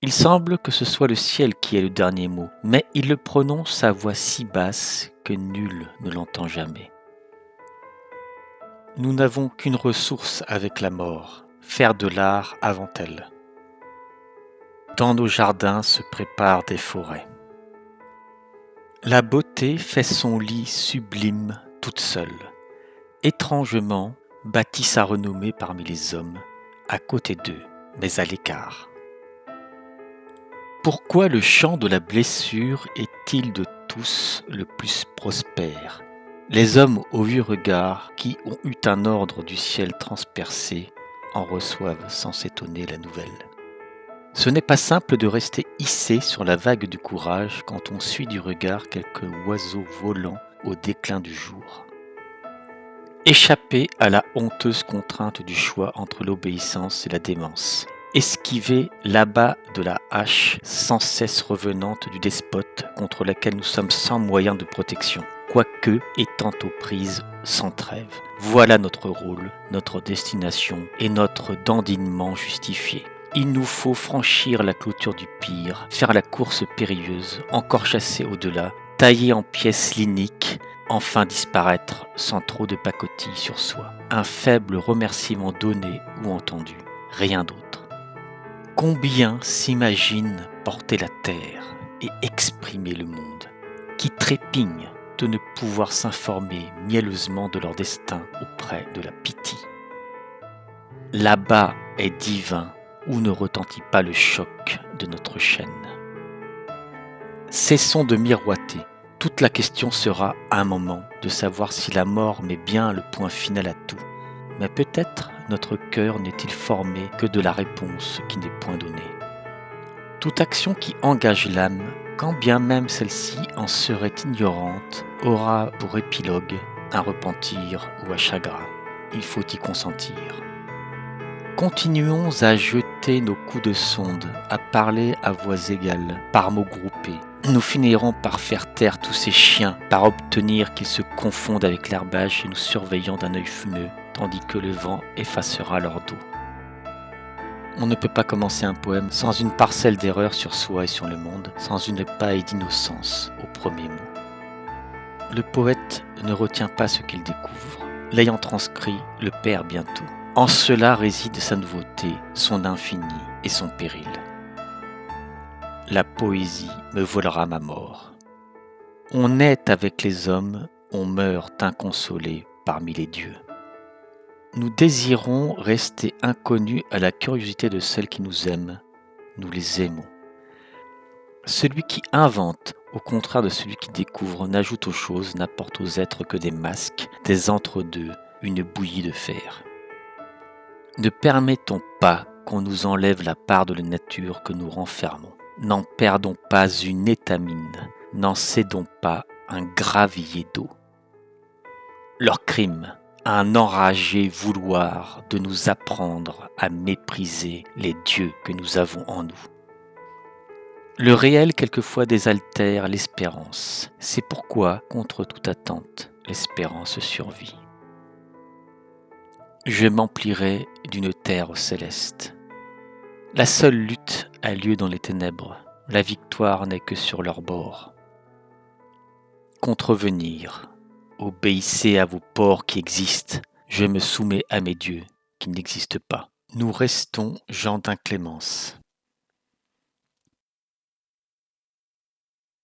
Il semble que ce soit le ciel qui ait le dernier mot, mais il le prononce à voix si basse que nul ne l'entend jamais. Nous n'avons qu'une ressource avec la mort, faire de l'art avant elle. Dans nos jardins se préparent des forêts. La beauté fait son lit sublime toute seule. Étrangement, bâtit sa renommée parmi les hommes, à côté d'eux, mais à l'écart. Pourquoi le champ de la blessure est-il de tous le plus prospère? Les hommes au vieux regard, qui ont eu un ordre du ciel transpercé, en reçoivent sans s'étonner la nouvelle. Ce n'est pas simple de rester hissé sur la vague du courage quand on suit du regard quelques oiseaux volants au déclin du jour. Échapper à la honteuse contrainte du choix entre l'obéissance et la démence. Esquiver l'abat de la hache sans cesse revenante du despote contre laquelle nous sommes sans moyen de protection, quoique étant aux prises sans trêve. Voilà notre rôle, notre destination et notre dandinement justifié. Il nous faut franchir la clôture du pire, faire la course périlleuse, encore chasser au-delà, tailler en pièces l'inique, enfin disparaître sans trop de pacotille sur soi. Un faible remerciement donné ou entendu, rien d'autre. Combien s'imaginent porter la terre et exprimer le monde, qui trépignent de ne pouvoir s'informer mielleusement de leur destin auprès de la pitié. Là-bas est divin, où ne retentit pas le choc de notre chaîne. Cessons de miroiter. Toute la question sera, à un moment, de savoir si la mort met bien le point final à tout. Mais peut-être notre cœur n'est-il formé que de la réponse qui n'est point donnée. Toute action qui engage l'âme, quand bien même celle-ci en serait ignorante, aura pour épilogue un repentir ou un chagrin. Il faut y consentir. Continuons à jeter nos coups de sonde, à parler à voix égales, par mots groupés. Nous finirons par faire taire tous ces chiens, par obtenir qu'ils se confondent avec l'herbage et nous surveillant d'un œil fumeux, tandis que le vent effacera leur dos. On ne peut pas commencer un poème sans une parcelle d'erreur sur soi et sur le monde, sans une paille d'innocence au premier mot. Le poète ne retient pas ce qu'il découvre. L'ayant transcrit, le perd bientôt. En cela réside sa nouveauté, son infini et son péril. La poésie me volera ma mort. On naît avec les hommes, on meurt inconsolé parmi les dieux. Nous désirons rester inconnus à la curiosité de celles qui nous aiment. Nous les aimons. Celui qui invente, au contraire de celui qui découvre, n'ajoute aux choses, n'apporte aux êtres que des masques, des entre-deux, une bouillie de fer. Ne permettons pas qu'on nous enlève la part de la nature que nous renfermons. N'en perdons pas une étamine, n'en cédons pas un gravier d'eau. Leur crime, un enragé vouloir de nous apprendre à mépriser les dieux que nous avons en nous. Le réel quelquefois désaltère l'espérance. C'est pourquoi, contre toute attente, l'espérance survit. Je m'emplirai d'une terre céleste. La seule lutte a lieu dans les ténèbres. La victoire n'est que sur leur bord. Contrevenir. Obéissez à vos porcs qui existent. Je me soumets à mes dieux qui n'existent pas. Nous restons gens d'inclémence.